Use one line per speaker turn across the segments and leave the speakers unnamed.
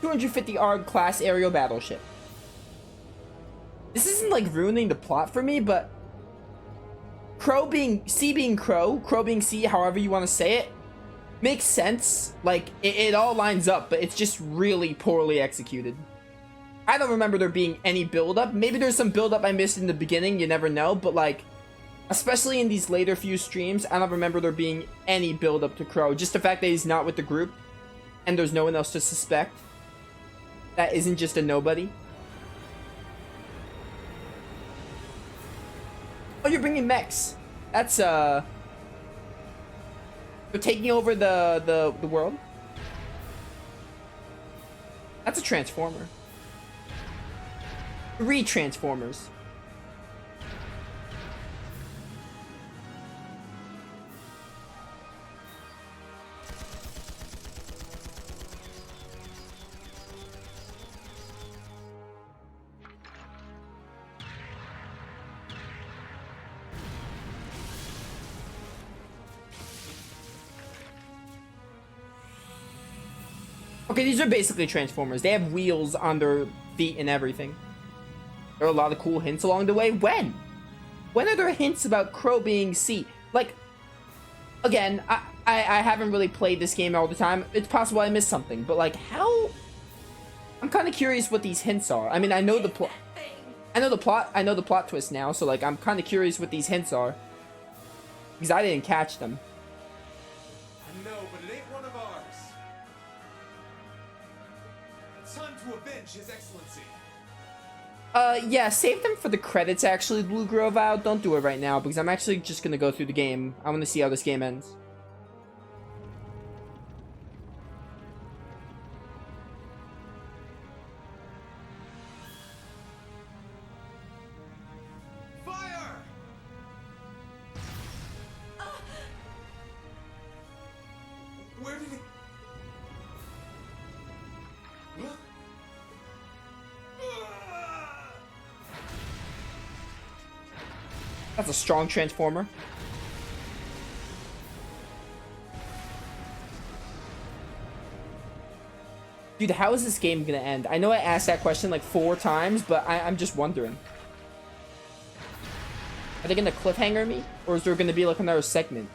250 ARG class aerial battleship. This isn't like ruining the plot for me, but Crow being Crow being C, however you want to say it, makes sense. Like it all lines up, but it's just really poorly executed. I don't remember there being any build-up. Maybe there's some build-up I missed in the beginning, you never know, but like, especially in these later few streams, I don't remember there being any build-up to Crow. Just the fact that he's not with the group, and there's no one else to suspect. That isn't just a nobody. Oh, you're bringing mechs. That's, they're taking over the world? That's a transformer. 3 transformers. Okay, these are basically transformers. They have wheels on their feet and everything. There are a lot of cool hints along the way. When? When are there hints about Crow being C? Like, again, I haven't really played this game all the time. It's possible I missed something, but like, how? I'm kind of curious what these hints are. I mean, I know the plot. I know the plot twist now, so like, I'm kind of curious what these hints are. Because I didn't catch them.
I know, but it ain't one of ours. It's time to avenge His Excellency.
Yeah, save them for the credits, actually, Blue Grove out. Don't do it right now, because I'm actually just gonna go through the game. I want to see how this game ends.
Fire! Where did it... Huh?
That's a strong transformer. Dude, how is this game gonna end? I know I asked that question like 4 times, but I'm just wondering. Are they gonna cliffhanger me? Or is there gonna be like another segment?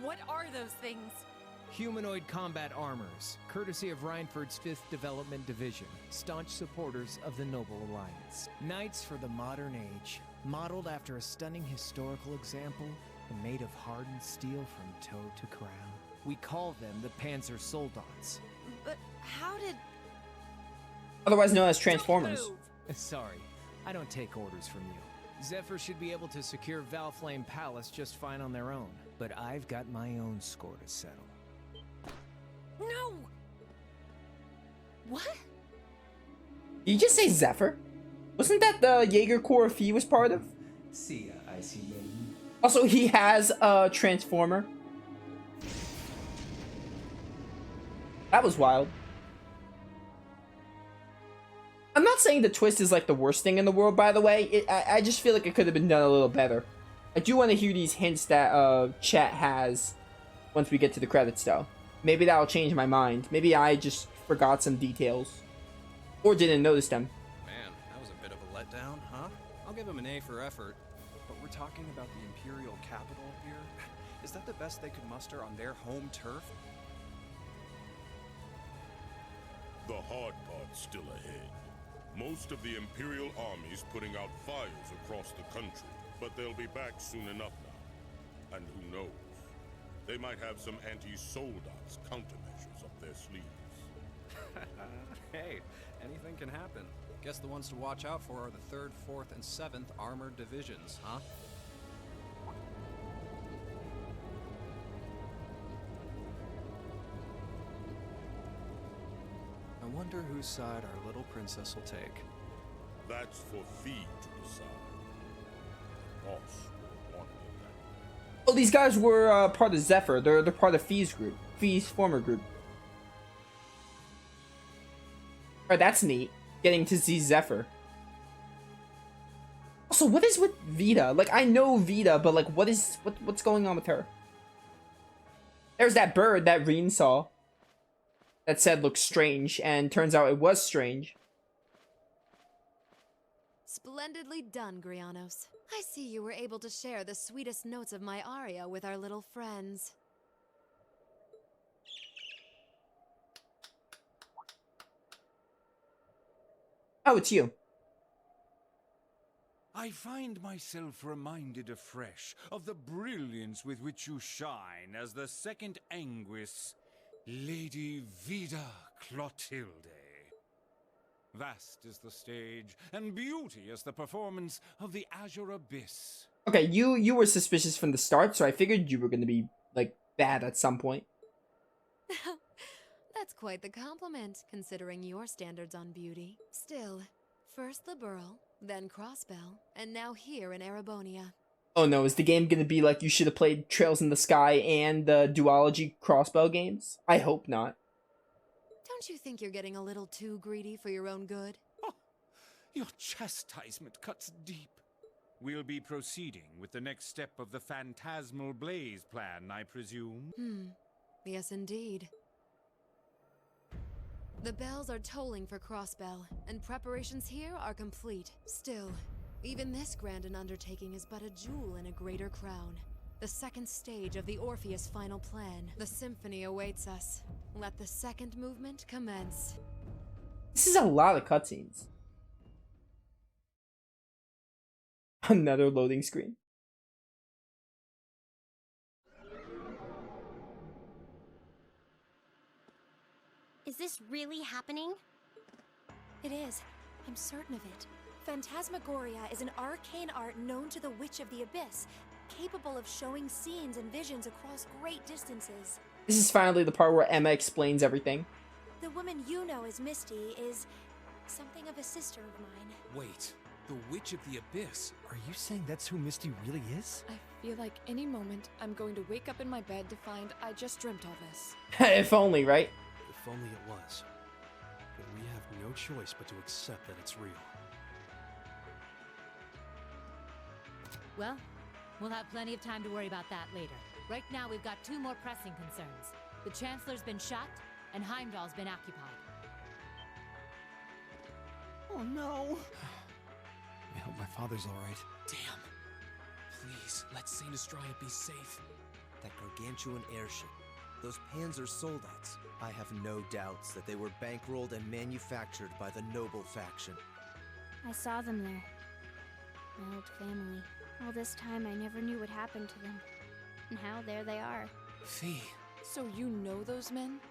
What are those things?
Humanoid combat armors, courtesy of Reinford's 5th Development Division, staunch supporters of the Noble Alliance. Knights for the modern age, modeled after a stunning historical example and made of hardened steel from toe to crown. We call them the Panzer Soldats.
But how did...
Otherwise known as Transformers.
Sorry, I don't take orders from you. Zephyr should be able to secure Valflame Palace just fine on their own, but I've got my own score to settle.
No! What?
Did you just say Zephyr? Wasn't that the Jaeger Corps he was part of?
See ya, Icy Maiden.
Also, he has a Transformer. That was wild. I'm not saying the twist is like the worst thing in the world, by the way. I just feel like it could have been done a little better. I do want to hear these hints that chat has once we get to the credits, though. Maybe that'll change my mind. Maybe I just forgot some details. Or didn't notice them.
Man, that was a bit of a letdown, huh? I'll give him an A for effort. But we're talking about the Imperial capital here? Is that the best they could muster on their home turf?
The hard part's still ahead. Most of the Imperial army's putting out fires across the country, but they'll be back soon enough now. And who knows? They might have some anti-Soldats countermeasures up their sleeves.
Hey, anything can happen. Guess the ones to watch out for are the 3rd, 4th, and 7th Armored Divisions, huh? I wonder whose side our little princess will take.
That's for Fee to decide. boss will want me then.
Oh, these guys were part of Zephyr. They're part of Fee's group. Fee's former group. Alright, that's neat. Getting to see Zephyr. Also, what is with Vita? Like, I know Vita, but like, what's going on with her? There's that bird that Reen saw. That said looks strange, and turns out it was strange.
Splendidly done, Grianos. I see you were able to share the sweetest notes of my aria with our little friends.
Oh, it's you.
I find myself reminded afresh of the brilliance with which you shine as the second Anguis, Lady Vida Clotilde. Vast is the stage, and beauty is the performance of the Azure Abyss.
Okay, you were suspicious from the start, so I figured you were gonna be, like, bad at some point.
That's quite the compliment, considering your standards on beauty. Still, first the Burl, then Crossbell, and now here in Erebonia.
Oh no, is the game gonna be like you should have played Trails in the Sky and the Duology Crossbow games? I hope not.
Don't you think you're getting a little too greedy for your own good?
Oh, your chastisement cuts deep. We'll be proceeding with the next step of the Phantasmal Blaze plan, I presume?
Yes, indeed. The bells are tolling for Crossbell, and preparations here are complete. Still, even this grand an undertaking is but a jewel in a greater crown. The second stage of the Orpheus final plan. The symphony awaits us. Let the second movement commence.
This is a lot of cutscenes. Another loading screen.
Is this really happening?
It is. I'm certain of it. Phantasmagoria is an arcane art known to the Witch of the Abyss, capable of showing scenes and visions across great distances.
This is finally the part where Emma explains everything.
The woman you know as Misty is something of a sister of mine.
Wait, the Witch of the Abyss? Are you saying that's who Misty really is?
I feel like any moment I'm going to wake up in my bed to find I just dreamt all this.
If only, right?
If only it was. But we have no choice but to accept that it's real.
Well, we'll have plenty of time to worry about that later. Right now, we've got two more pressing concerns. The Chancellor's been shot, and Heimdall's been occupied.
Oh no! I hope my father's alright.
Damn. Please, let Saint Estrella be safe. That gargantuan airship. Those Panzer soldats. I have no doubts that they were bankrolled and manufactured by the noble faction.
I saw them there. My old family. All this time I never knew what happened to them. And now there they are.
Fee.
So you know those men?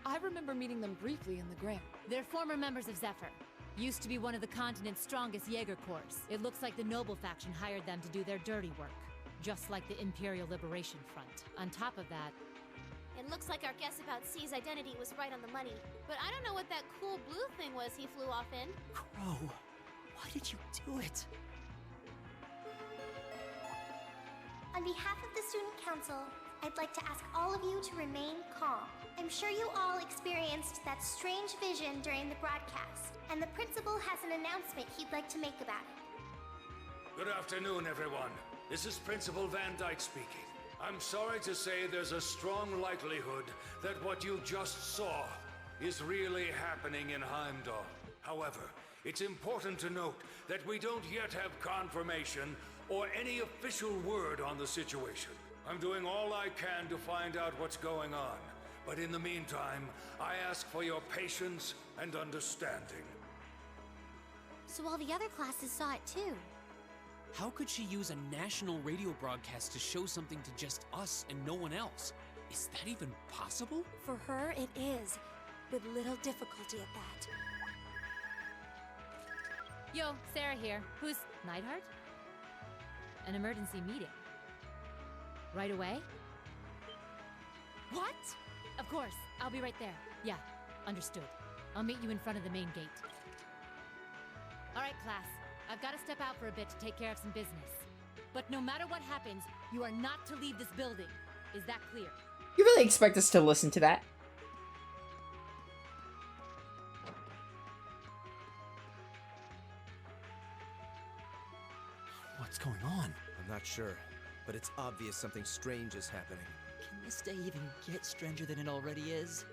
I remember meeting them briefly in the Gram.
They're former members of Zephyr. Used to be one of the continent's strongest Jaeger Corps. It looks like the noble faction hired them to do their dirty work. Just like the Imperial Liberation Front. On top of that...
It looks like our guess about C's identity was right on the money. But I don't know what that cool blue thing was he flew off in.
Crow, why did you do it?
On behalf of the Student Council, I'd like to ask all of you to remain calm. I'm sure you all experienced that strange vision during the broadcast, and the principal has an announcement he'd like to make about it.
Good afternoon, everyone. This is Principal Van Dyke speaking. I'm sorry to say there's a strong likelihood that what you just saw is really happening in Heimdall. However, it's important to note that we don't yet have confirmation or any official word on the situation. I'm doing all I can to find out what's going on, but in the meantime, I ask for your patience and understanding.
So all the other classes saw it too.
How could she use a national radio broadcast to show something to just us and no one else? Is that even possible?
For her, it is. With little difficulty at that.
Yo, Sarah here. Who's Neidhart? An emergency meeting. Right away? What? Of course. I'll be right there. Yeah, understood. I'll meet you in front of the main gate. All right, class. I've got to step out for a bit to take care of some business. But no matter what happens, you are not to leave this building. Is that clear?
You really expect us to listen to that?
What's going on?
I'm not sure, but it's obvious something strange is happening.
Can this day even get stranger than it already is?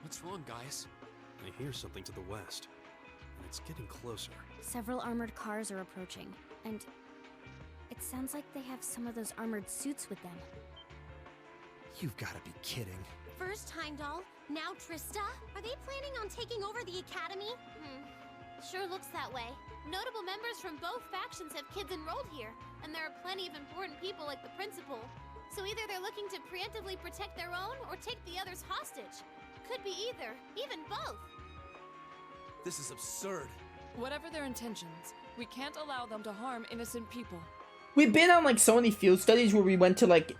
What's wrong, guys? I hear something to the west, and it's getting closer.
Several armored cars are approaching, and it sounds like they have some of those armored suits with them.
You've got to be kidding.
First Heimdall, now Trista? Are they planning on taking over the academy? Sure looks that way. Notable members from both factions have kids enrolled here, and there are plenty of important people like the principal. So either they're looking to preemptively protect their own, or take the others hostage. Could be either, even both.
This is absurd.
Whatever their intentions, we can't allow them to harm innocent people.
We've been on like so many field studies where we went to like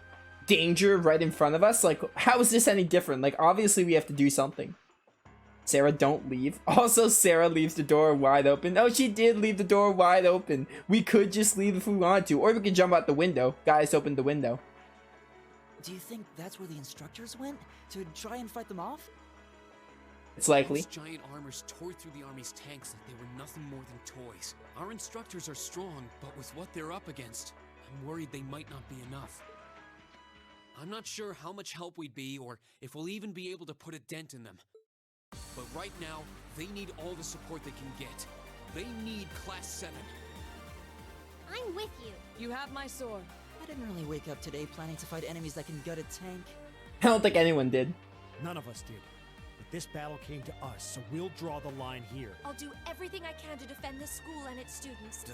danger right in front of us. Like, how is this any different? Like, obviously we have to do something. Sarah, don't leave. Also, Sarah leaves the door wide open. Oh, she did leave the door wide open. We could just leave if we wanted to, or we could jump out the window. Guys, open the window.
Do you think that's where the instructors went? To try and fight them off?
It's likely.
Those giant armors tore through the army's tanks like they were nothing more than toys. Our instructors are strong, but with what they're up against, I'm worried they might not be enough. I'm not sure how much help we'd be, or if we'll even be able to put a dent in them. But right now, they need all the support they can get. They need Class 7.
I'm with you.
You have my sword.
I didn't really wake up today planning to fight enemies that can gut a tank.
I don't think anyone did.
None of us did. But this battle came to us, so we'll draw the line here.
I'll do everything I can to defend this school and its students.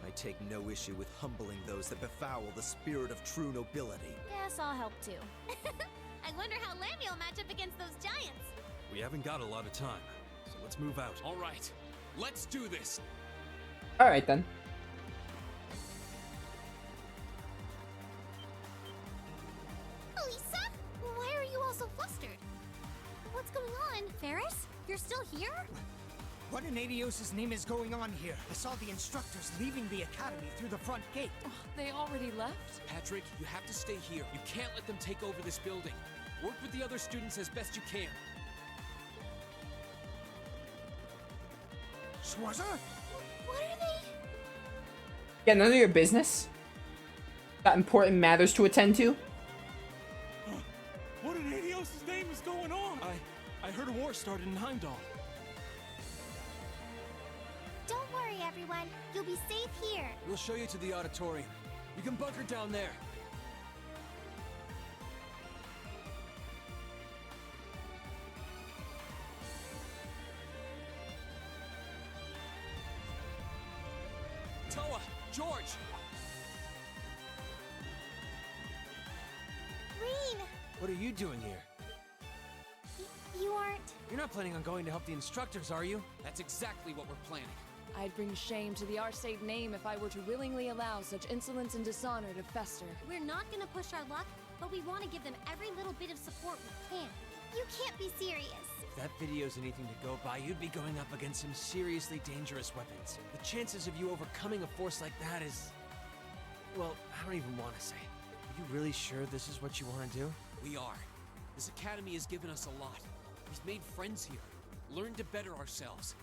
I take no issue with humbling those that befoul the spirit of true nobility.
Guess I'll help too.
I wonder how Lammy will match up against those giants.
We haven't got a lot of time, so let's move out. All right, let's do this.
All right then.
Elisa? Why are you all so flustered? What's going on? Ferris? You're still here?
What in Adios' name is going on here? I saw the instructors leaving the academy through the front gate.
Oh, they already left?
Patrick, you have to stay here. You can't let them take over this building. Work with the other students as best you can.
Schwarzer?
What are they?
Yeah, none of your business. Got important matters to attend to.
What in Adios' name is going on? I heard a war started in Heimdall.
Don't worry, everyone. You'll be safe here.
We'll show you to the auditorium. You can bunker down there. Toa! George!
Rean!
What are you doing here?
You aren't...
You're not planning on going to help the instructors, are you?
That's exactly what we're planning.
I'd bring shame to the Arcade name if I were to willingly allow such insolence and dishonor to fester.
We're not gonna push our luck, but we want to give them every little bit of support we can. You can't be serious.
If that video's anything to go by, you'd be going up against some seriously dangerous weapons. The chances of you overcoming a force like that is... well, I don't even want to say. Are you really sure this is what you want to do?
We are. This academy has given us a lot. We've made friends here, learned to better ourselves.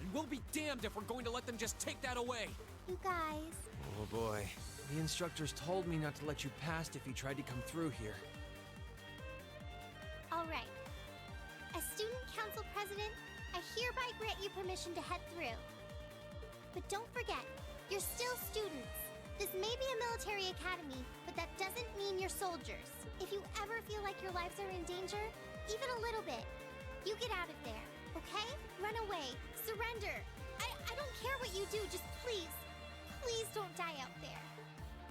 And we'll be damned if we're going to let them just take that away.
You guys...
Oh boy. The instructors told me not to let you past if you tried to come through here.
All right. As student council president, I hereby grant you permission to head through. But don't forget, you're still students. This may be a military academy, but that doesn't mean you're soldiers. If you ever feel like your lives are in danger, even a little bit, you get out of there, okay? Run away, surrender. I don't care what you do, just please don't die out there.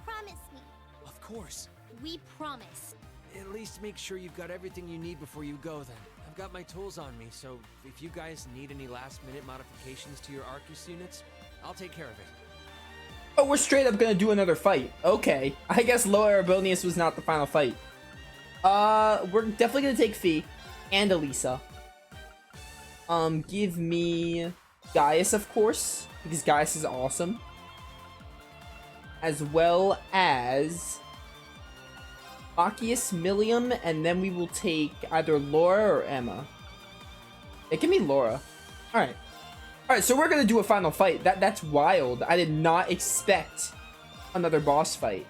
Promise me.
Of course.
We promise.
At least make sure you've got everything you need before you go then. I've got my tools on me, so if you guys need any last-minute modifications to your Arcus units, I'll take care of it.
Oh, we're straight up gonna do another fight. Okay. I guess Lower Arabonius was not the final fight. We're definitely gonna take Fee and Elisa. Give me Gaius, of course, because Gaius is awesome. As well as Machias, Millium, and then we will take either Laura or Emma. Yeah, give me Laura. Alright. Alright, so we're gonna do a final fight. That's wild. I did not expect another boss fight.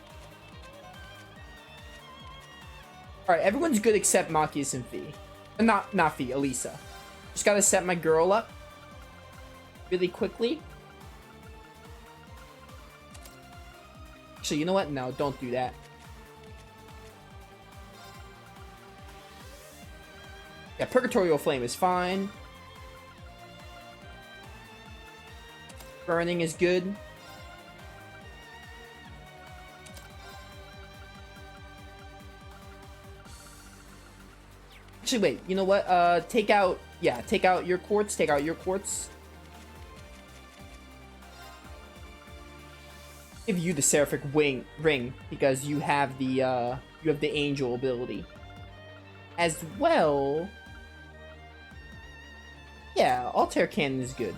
Alright, everyone's good except Machias and Fee. Not Fee, Elisa. Just gotta set my girl up really quickly. Actually, you know what? No, don't do that. Yeah, Purgatorial Flame is fine. Burning is good. Actually, wait. You know what? Take out your quartz. Take out your quartz. Give you the Seraphic ring because you have the angel ability. As well. Yeah, Altair Cannon is good.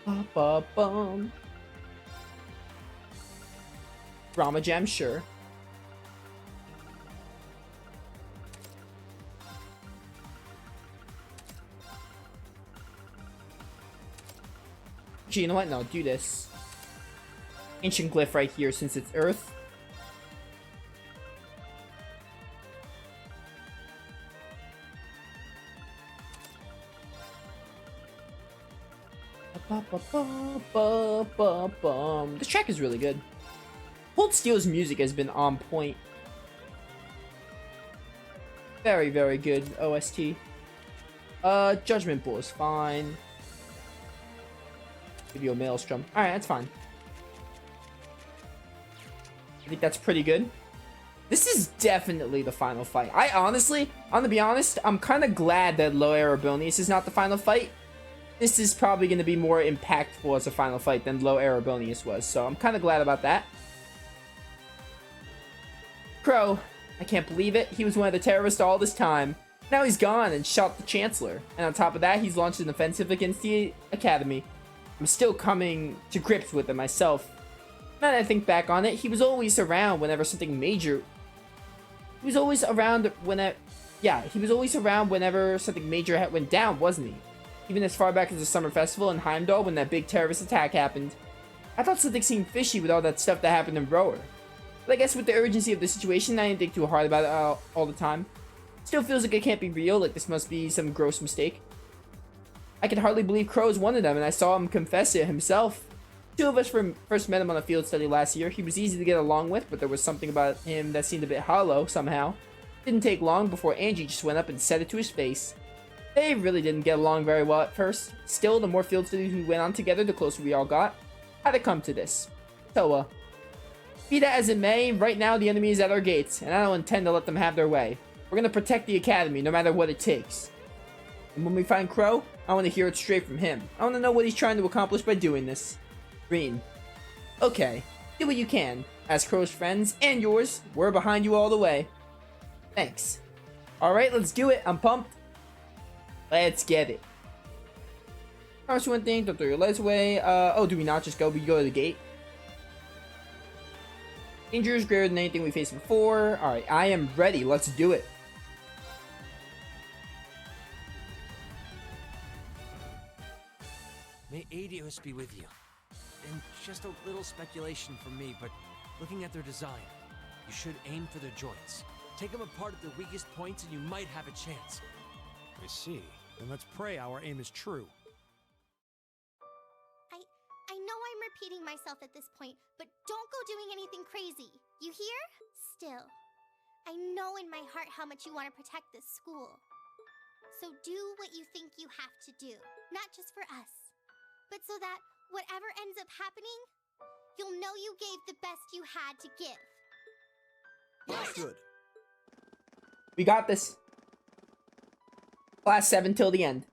Ba-ba-bum. Rama Jam, sure. Actually, you know what? No, do this. Ancient Glyph right here since it's Earth. This track is really good. Cold Steel's music has been on point. Very, very good OST. Judgment Bull is fine. Give you a Maelstrom. Alright, that's fine. I think that's pretty good. This is definitely the final fight. I'm gonna be honest, I'm kind of glad that Lo Erebonius is not the final fight. This is probably going to be more impactful as a final fight than Lo Erebonius was, so I'm kind of glad about that. Crow, I can't believe it. He was one of the terrorists all this time. Now he's gone and shot the Chancellor. And on top of that, he's launched an offensive against the Academy. I'm still coming to grips with it myself. Now that I think back on it, he was always around whenever something major... He was always around whenever... Yeah, he was always around whenever something major went down, wasn't he? Even as far back as the Summer Festival in Heimdall when that big terrorist attack happened. I thought something seemed fishy with all that stuff that happened in Rower. But I guess with the urgency of the situation, I didn't think too hard about it all the time. Still feels like it can't be real, like this must be some gross mistake. I could hardly believe Crow is one of them, and I saw him confess it himself. Two of us first met him on a field study last year. He was easy to get along with, but there was something about him that seemed a bit hollow, somehow. Didn't take long before Angie just went up and said it to his face. They really didn't get along very well at first. Still, the more field studies we went on together, the closer we all got. How'd it come to this? So, be that as it may, right now the enemy is at our gates, and I don't intend to let them have their way. We're gonna protect the Academy, no matter what it takes. And when we find Crow, I want to hear it straight from him. I want to know what he's trying to accomplish by doing this. Green. Okay, do what you can. As Crow's friends, and yours, we're behind you all the way. Thanks. Alright, let's do it. I'm pumped. Let's get it. First one thing, don't throw your legs away. Oh, do we not just go? We go to the gate. Danger is greater than anything we faced before. Alright, I am ready. Let's do it.
May Adios be with you. And just a little speculation from me, but looking at their design, you should aim for their joints. Take them apart at their weakest points and you might have a chance.
I see. Then let's pray our aim is true.
I know I'm repeating myself at this point, but don't go doing anything crazy. You hear? Still, I know in my heart how much you want to protect this school. So do what you think you have to do, not just for us, but so that whatever ends up happening, you'll know you gave the best you had to give.
That's good.
We got this. Class 7 till the end.